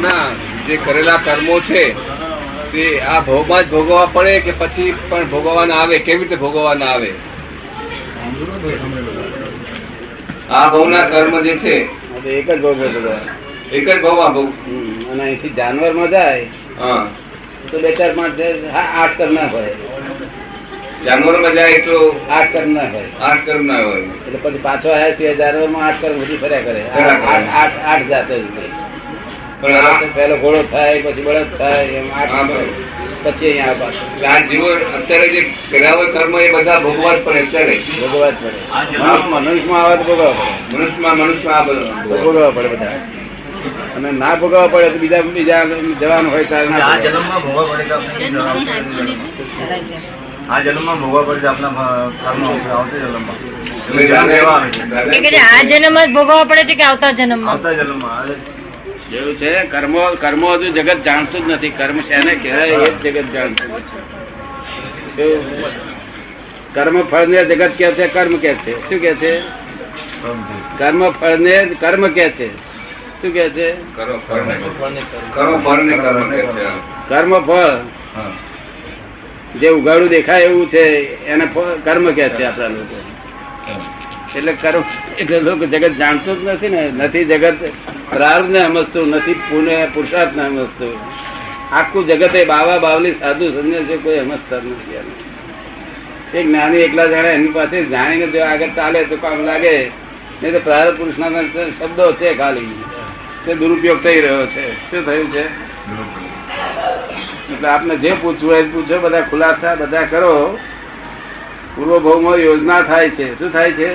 ના જે કરેલા કર્મો છે તે આ ભોગમાં જ ભોગવવા પડે કે પછી પણ ભોગવવાના આવે? કેવી રીતે ભોગવવાના આવે? આ ભોગના કર્મ જે છે એક જ ભોગવે બધા, એક જ ભોગવા ભોગ. અને અહીંથી જાનવરમાં જાય હા, તો 2 4 5 8 કર્મ ના હોય. જાનવરમાં જાય તો 8 કર્મ ના હોય. 8 કર્મ ના હોય. એટલે પછી પાછો આવ્યા સિવાય જાનવરમાં 8 કર્મ બધી ફર્યા કરે. 8 જાતો જ નહીં. પણ પેલો ઘોડો થાય, પછી બળદ થાય, એમ 8 પછી અહીંયા પાછું આ જીવો અત્યારે જે કર્યા હોય કર્મ એ બધા ભોગવા જ પડે. અત્યારે ભોગવવા જ પડે. મનુષ્યમાં આવે તો ભોગવવા પડે. મનુષ્યમાં આ બધું ભોગવવા પડે બધા. અને ના ભોગવવા પડે તો બીજા જવાનું હોય ત્યારે આ જન્મમાં ભોગવા પડે તો આ જન્મમાં ભોગવા પડે આપણા આવતા જન્મમાં આ જન્મ જ ભોગવવા પડે છે કે આવતા જન્મમાં? આવતા જન્મમાં એવું છે. કર્મો હજુ જગત જાણતું જ નથી. કર્મ શેને કહેવાય એ જ જગત જાણતું. કર્મ ફળ ને જગત કે છે, કર્મ કે છે. શું કે છે? કર્મ ફળ ને કર્મ કે છે. શું કે છે? કર્મ ફળ ને કર્મ ફળ જે ઉગાડું દેખાય એવું છે એને કર્મ કે છે આપણા લોકો. એટલે કર્મ એટલે લોકો જગત જાણતું જ નથી ને. નથી જગત પ્રાર્થ ને સમજતું, નથી પુરુષાર્થ ને સમજતું. આખું જગત એ બાવા બાવલી સાધુ સંન્યાસી કોઈ સમજતા નથી. એક જ્ઞાની એકલા જાણે એની પાસે જાણીને જો આગળ ચાલે તો કામ લાગે. નહીં તો પ્રારબ્ધ પુરુષના શબ્દો છે ખાલી, તે દુરુપયોગ થઈ રહ્યો છે. શું થયું છે? એટલે આપને જે પૂછવું હોય પૂછો, બધા ખુલાસા બધા કરો. પૂર્વ ભાવમાં યોજના થાય છે. શું થાય છે?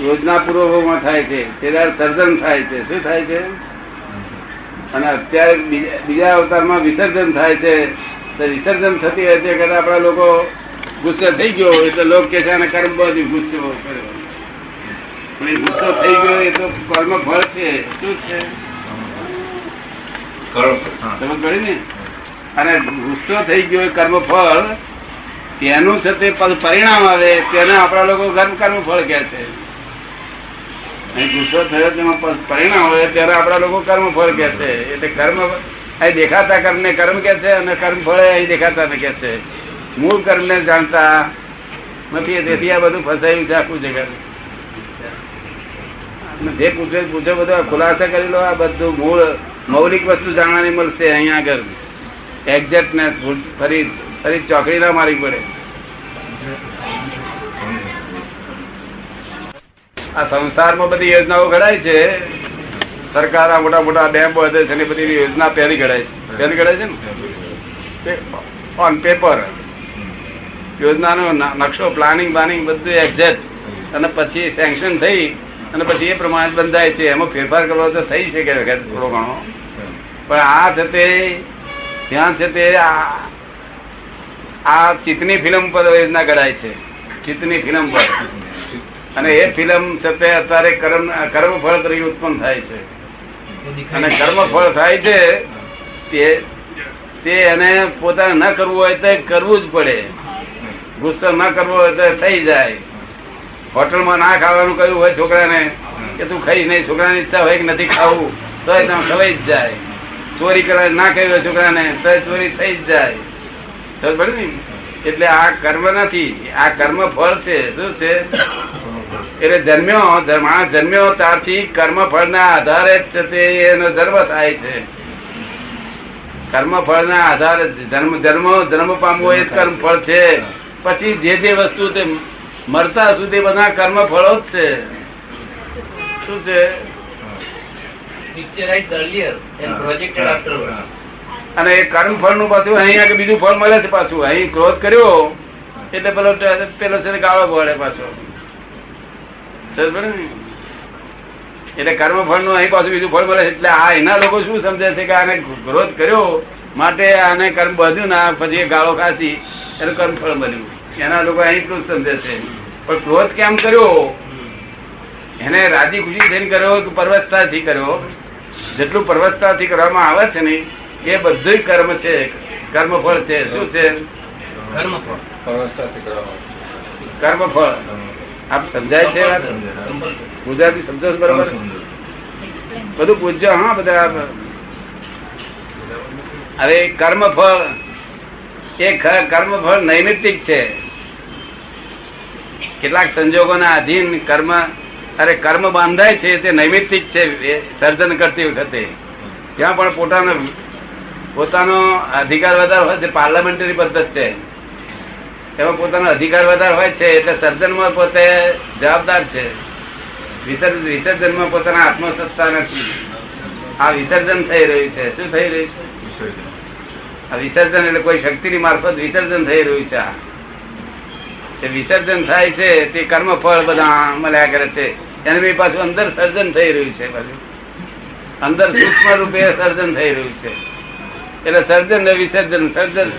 યોજના પૂર્વ ભાવમાં થાય છે. ત્યારે સર્જન થાય છે. શું થાય છે? અને અત્યારે બીજા અવતારમાં વિસર્જન થાય છે. તો વિસર્જન થતી હોય છે કે આપણા લોકો ગુસ્સે થઈ ગયો એટલે લોક કે છે અને કર્મ બધું ગુસ્સો કર્યો. ગુસ્સો થઈ ગયો એ તો કર્મ ફળ છે. શું છે? સમજ પડી ને? અને ગુસ્સો થઈ ગયો એ કર્મ ફળ, તેનું છે તે પરિણામ આવે તેને આપણા લોકો કર્મ ફળ કે છે. ગુસ્સો થયો તેમાં પરિણામ આવે ત્યારે આપણા લોકો કર્મ ફળ કે છે. એટલે કર્મ અહીં દેખાતા કર્મ ને કર્મ કે છે અને કર્મ ફળે અહીં દેખાતા ને કે છે. મૂળ કર્મ ને જાણતા નથી. તેથી આ બધું ફસાયું છે આખું જગત. જે પૂછો બધો ખુલાસા કરી લો. આ બધું મૂળ મૌલિક વસ્તુ જાણવાની મળશે અહીંયા આગળ. એક્ઝેક્ટનેસ ફરી ચોકડી ના મારી પડે. આ સંસારમાં બધી યોજનાઓ ઘડાય છે. સરકાર આ મોટા મોટા ડેમ બધે છે ને બધી યોજના પહેલી ઘડાય છે. પહેલી ઘડાય છે ને ઓન પેપર. યોજનાનો નકશો, પ્લાનિંગ બધું એક્ઝેક્ટ. અને પછી સેન્કશન થઈ અને પછી એ પ્રમાણે બંધાય છે. એમાં ફેરફાર કરવો તો થઈ શકે થોડો ઘણો. પણ આ છે તે ત્યાં છે તે આ ચિત્તની ફિલ્મ પર યોજના ઘડાય છે. ચિત્તની ફિલ્મ પર. અને એ ફિલ્મ છે તે અત્યારે કર્મફળ તરીકે ઉત્પન્ન થાય છે. અને કર્મફળ થાય છે તે એને પોતાને ન કરવું હોય તો કરવું જ પડે. ગુસ્સો ન કરવો હોય તો થઈ જાય. હોટલમાં ના ખાવાનું કહ્યું હોય છોકરાને કે તું ખાઈ નહીં, છોકરાની ઈચ્છા હોય કે નથી ખાવું તો તમે ખવાઈ જ જાય. ચોરી કરવા ના કહ્યું હોય છોકરાને તો ચોરી થઈ જ જાય. ખબર પડે ને? એટલે આ કર્મ નથી, આ કર્મ ફળ છે. શું છે? એટલે માણસ જન્મ્યો ત્યારથી કર્મ ફળ ના આધારે જ તે એનો જન્મ થાય છે. કર્મ ફળ ના આધારે જન્મ પામવો એ કર્મ ફળ છે. પછી જે વસ્તુ તે મરતા સુધી બધા કર્મ ફળો જ છે. શું છે? અને એ કર્મ ફળ નું પાછું અહીંયા બીજું ફળ મળે છે. પાછું અહીં ક્રોધ કર્યો એટલે પેલો છે ગાળો પડે પાછો. એટલે કર્મ ફળ નું અહીં પાછું બીજું ફળ મળે છે. એટલે આ એના લોકો શું સમજે છે કે આને ક્રોધ કર્યો માટે આને કર્મ બધું ના પછી ગાળો ખાધી એટલે કર્મ ફળ બન્યું. એના લોકો અહીં એટલું સમજે છે. પણ ક્રોધ કેમ કર્યો? એને રાજી ખુશી થઈને કર્યો કે પરવસતાથી કર્યો? જેટલું પરવસતાથી કરવામાં આવે છે ને એ બધું કર્મ છે, કર્મફળ છે. શું છે? કર્મફળ. આપ સમજાય છે? ગુજરાતી સમજો છો બરોબર? બધું પૂછજો. હા, બધા હવે કર્મફળ એ કર્મફળ નૈમિત્તિક છે. કેટલાક સંજોગોના આધીન કર્મ બાંધાય છે તે નૈમિત્તિક છે. સર્જન કરતી વખતે ત્યાં પણ પોતાનો અધિકાર વધારે હોય છે. પાર્લામેન્ટરી પદ્ધતિ છે, એમાં પોતાનો અધિકાર વધારે હોય છે એટલે સર્જનમાં પોતે જવાબદાર છે. વિસર્જનમાં પોતાના આત્મસત્તા નથી. આ વિસર્જન થઈ રહ્યું છે. શું થઈ રહ્યું છે? આ વિસર્જન એટલે કોઈ શક્તિની મારફત વિસર્જન થઈ રહ્યું છે. એ વિસર્જન થાય છે તે કર્મફળ બધા મળ્યા કરે છે. એને બી પાછું અંદર સર્જન થઈ રહ્યું છે. પાછું અંદર સૂક્ષ્મ રૂપે સર્જન થઈ રહ્યું છે. એટલે સર્જન ને વિસર્જન,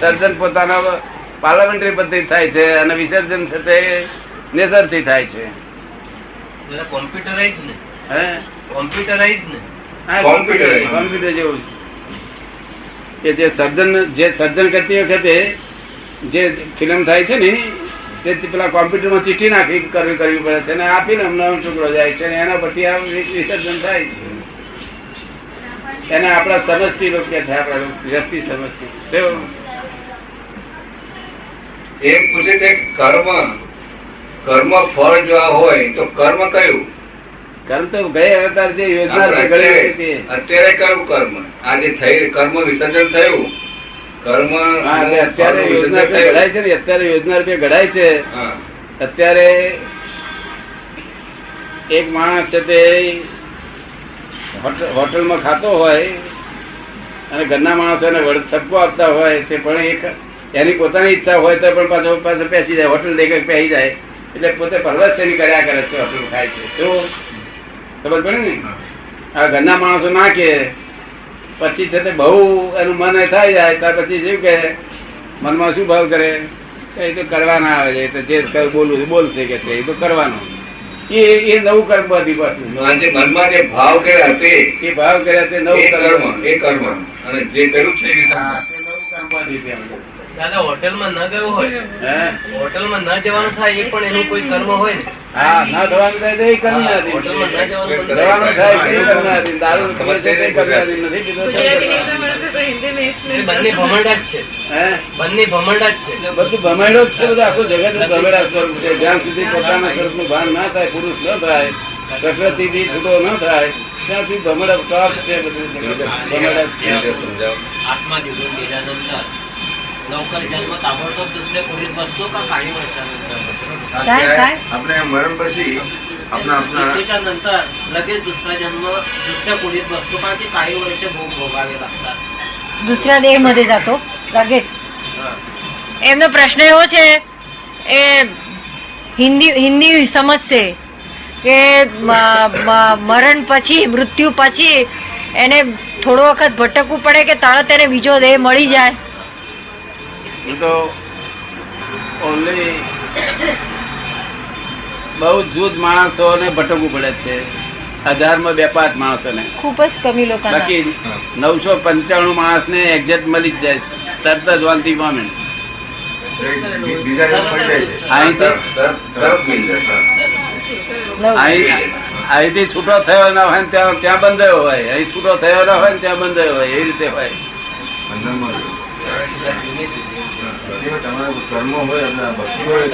સર્જન પોતાના પાર્લામેન્ટરી પદ્ધતિ થાય છે અને વિસર્જન છે તે નેચરથી થાય છે. કોમ્પ્યુટરાઇઝ ને હે કોમ્પ્યુટરાઇઝ ને હા, કોમ્પ્યુટર જેવું કે જે સર્જન કરતી વખતે જે ફિલ્મ થાય છે ને તે પેલા કોમ્પ્યુટરમાં ચીઠી નાખી કરવી પડે છે અને આ ફિલ્મનો ટુકડો જાય છે એના પછી આ વિસર્જન થાય છે. એને આપણા સમજથી લોકો છે, આપણા વ્યક્તિ સમજથી. એક પૂછે છે કર્મ ફળ જો આ હોય તો કર્મ કયું? કર્મ તો ગયા અવતાર જે યોજના અત્યારે કયું કર્મ? આજે થઈ કર્મ વિસર્જન થયું, કર્મ અત્યારે યોજના ઘડાય છે ને, અત્યારે યોજના રૂપિયા ઘડાય છે. અત્યારે એક માણસ છે તે હોટલમાં ખાતો હોય અને ઘરના માણસો એને ઠપકો આપતા હોય તે પણ એક એની પોતાની ઈચ્છા હોય તો પણ પાછો પેસી જાય, હોટલ દેખાય પેસી જાય એટલે પોતે પરવશ તેની કર્યા કરે છે. હોટલ ખાય છે શું ખબર પડે ને? આ ઘરના માણસો ના કે પછી છે તે બહુ એનું મન થાય જાય ત્યાર પછી શું કે મનમાં શું ભાવ કરે? એ તો કરવાના આવે છે, તો જે બોલવું બોલશે કે છે એ તો કરવાનું. એ નવું કર્મ બધી પાછું મનમાં જે ભાવ કર્યા તે એ ભાવ કર્યા તે નવું કર્મ. એ કર્મ અને જે કર્યું છે એ દાદા હોટલમાં ન ગયો હોય, હે હોટલમાં ન જવાનું થાય એ પણ એનું કોઈ કર્મ હોય ને. હા, ના થવાનું થાય તો એ કર્મ નથી. હોટલમાં ન જવાનું જવાનું થાય તો એ કર્મ નથી. દારૂ પીવે છે તો એ કર્મ નથી પીધો તો એ કર્મ નથી. એ બંને ભમરડા જ છે, હે બંને ભમરડા જ છે. બધું ભમેડો જ છે. બધું આખું જગત ભમેડા સ્વરૂપ છે. જ્યાં સુધી પોતાના સ્વરૂપનું ભાન ના થાય, પુરુષ ન થાય, પ્રકૃતિથી છૂટો ન થાય ત્યાં સુધી ભમેડા ટોપ છે. બધું ભમેડા છે. આત્મા જીવન લીધા નંતર લવકર જન્મ તાબડતોબ દુસરે કોળીત બસતો का काही वर्षानंतर काय? આપણે મરણ પછી આપણા मृत्यूच्या नंतर लगेच दुसरा जन्म दुसऱ्या कोळीत बसतो का की काही वर्ष भोग भोगावे लागतात? दुसऱ्या देह मध्ये जातो लगेच. हा. એમનો પ્રશ્ન એવો છે, એ હિન્દી સમજશે કે મરણ પછી, મૃત્યુ પછી એને થોડો વખત ભટકવું પડે કે તરત એને બીજો દેહ મળી જાય? એ તો ઓનલી બહુ જૂજ માણસોને ભટકવું પડે છે. 1000માં 2-5 માણસોને. ખૂબ જ કમી લોકો. બાકી 995 માણસને એક્ઝેક્ટ મળી જ જાય તરત જ ઓન ધી મોમેન્ટ. બીજા અહીંથી છૂટો થયો ના હોય ત્યાં બંધાયો હોય, અહીં છૂટો થયો ના હોય ત્યાં બંધાયો હોય, એ રીતે હોય. તમારા કર્મો હોય ભક્તિ હોય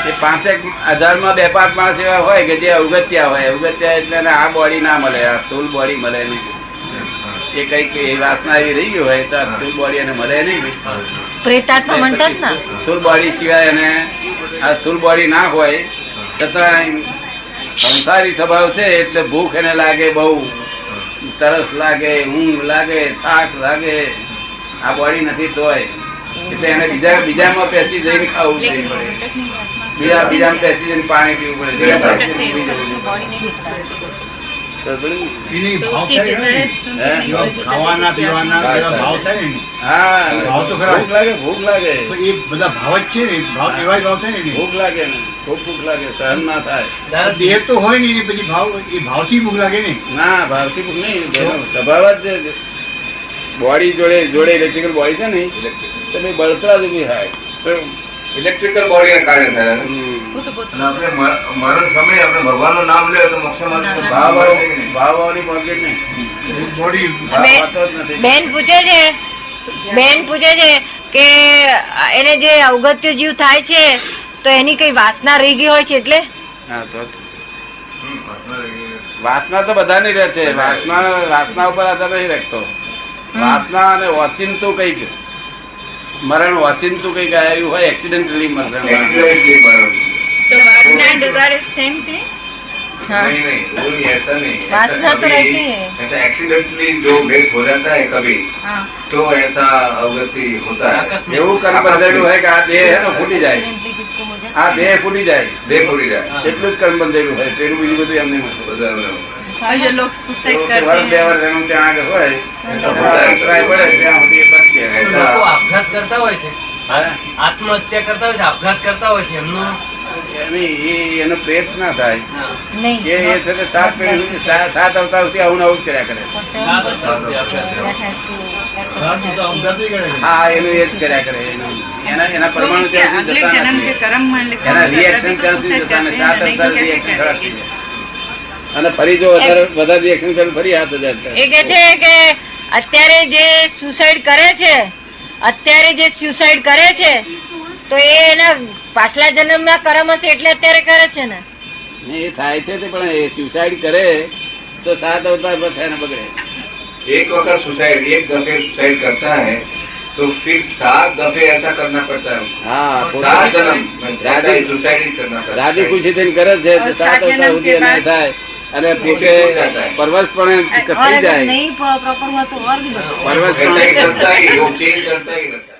એ 5,000માં 2-5 માણસ એવા હોય કે જે અવગત્યા હોય. અવગત્યા એટલે આ બોડી ના મળે, આ સ્થૂલ બોડી મળે નહીં. એ કઈક એ વાસના એવી રહી ગઈ હોય તો આ સ્થૂલ બોડી એને મળે નહીં. પ્રેતાત્મા म्हणतात ना. સ્થૂલ બોડી સિવાય એને આ સ્થૂલ બોડી ના હોય છતાં સંસારી સ્વભાવ છે એટલે ભૂખ એને લાગે, બહુ તરસ લાગે, ઊંઘ લાગે, થાક લાગે. આ બોડી નથી તોય એટલે એને બીજામાં પેસી જઈને ખાવું જોઈએ. બીજામાં પેસી જઈને પાણી પીવું પડે. ખાવાના પીવાના ભાવ થાય ને, હા, ભાવ તો ખરા. ભૂખ લાગે, ભૂખ લાગે, તો એ બધા ભાવ જ છે ને, ભાવ એવા જ ભાવ થાય ને. ભૂખ લાગે ને, ખૂબ ભૂખ લાગે, સહન ના થાય. દેહ તો હોય ને પછી ભાવ, એ ભાવથી ભૂખ લાગે ને. ના, ભાવથી ભૂખ નહીં, સ્વભાવ જ બોડી જોડે ઇલેક્ટ્રિકલ બોડી છે ને તો બળતરા જ ઉભી થાય. ઇલેક્ટ્રિકલ બોડીના કારણે થયા છે. અને આપણે મરણ સમયે આપણે ભગવાનનું નામ લે તો મોક્ષમાં ભાવવાની પોકેટ નહીં. બોડી ભાવ હોતો જ નથી. બેન પૂછે છે કે એને જે અવગત્ય જીવ થાય છે તો એની કઈ વાસના રહી ગઈ હોય છે એટલે હા તો વાસના તો બધાની રહે છે. વાસના ઉપર આધાર નહીં રાખતો. વાસના અને ઓચિંતું કઈક મરણ ઓચિંતું કઈક આવ્યું હોય, એક્સિડેન્ટલી મરણ. Exactly બરાબર. तो वासना and desire is same thing. नहीं नहीं वो नहीं, ऐसा नहीं. वासना तो रहती है. ऐसा एक्सीडेंटली जो भेद हो जाता है कभी हाँ. तो ऐसा अवगति होता है. એવું કર્મ બંધાયેલું હોય કે આ દેહ હે ને ફૂટી જાય, આ દેહ ફૂટી જાય देह पूरी जाए. એટલું જ કર્મ બંધાયેલું હોય. પેલું બીજું બધું એમ નહીં હોતું. बराबर. और जो लोग सुसाइड વર્ષ करते 2 हैं વર્ષ એનું ત્યાં આગળ હોય ऐसा होता है. ટ્રાય પડે ત્યાં સુધી એ બચી જાય. લોકો આપઘાત કરતા હોય છે, આત્મહત્યા કરતા હોય છે, આપઘાત કરતા હોય છે, એમનું એનો પ્રેત ના થાય નહીં કે એ છે તે 7 પેઢી સુધી 7 અવતાર સુધી આવું ને આવું જ કર્યા કરે. અવગતિ કરે છે. હા એનું એ જ કર્યા કરે. એના तो પરમાણુ उसके ત્યાં સુધી अगले જતા जन्म के નથી. कर्म में लिखा એના होता है, રિએક્શન तभी तो ત્યાં સુધી suicide જતા करते નથી. हैं, 7 नहीं तो અવતાર कैसे રિએક્શન ખરાબ થઈ करेंगे? જાય. અને ફરી જો વધારે રિએક્શન કરે ફરી 7000 થાય. એ કે છે કે અત્યારે જે સુસાઇડ કરે છે તો એ એના પાછલા જન્મના કર્મ હશે એટલે અત્યારે કરે છે ને. ને એ થાય છે તે પણ એ સુસાઇડ કરે તો 7 અવતાર પર થાય ને બગડે. एक वक्त सुसाइड एक दफे सुसाइड करता है तो फिर 7 दफे ऐसा करना पड़ता है. હા 7 जन्म राजी सुसाइड ही करना पड़ता રાજી है. ખુશી થઈને કરે છે તો 7 અવતાર સુધી અન્યાય થાય અને પોતે પરવશપણે થઈ और अगर જાય. नहीं प्रॉपर हुआ तो और भी बताओ. ऐसा ही करता ही वो चेंज करता ही रहता है.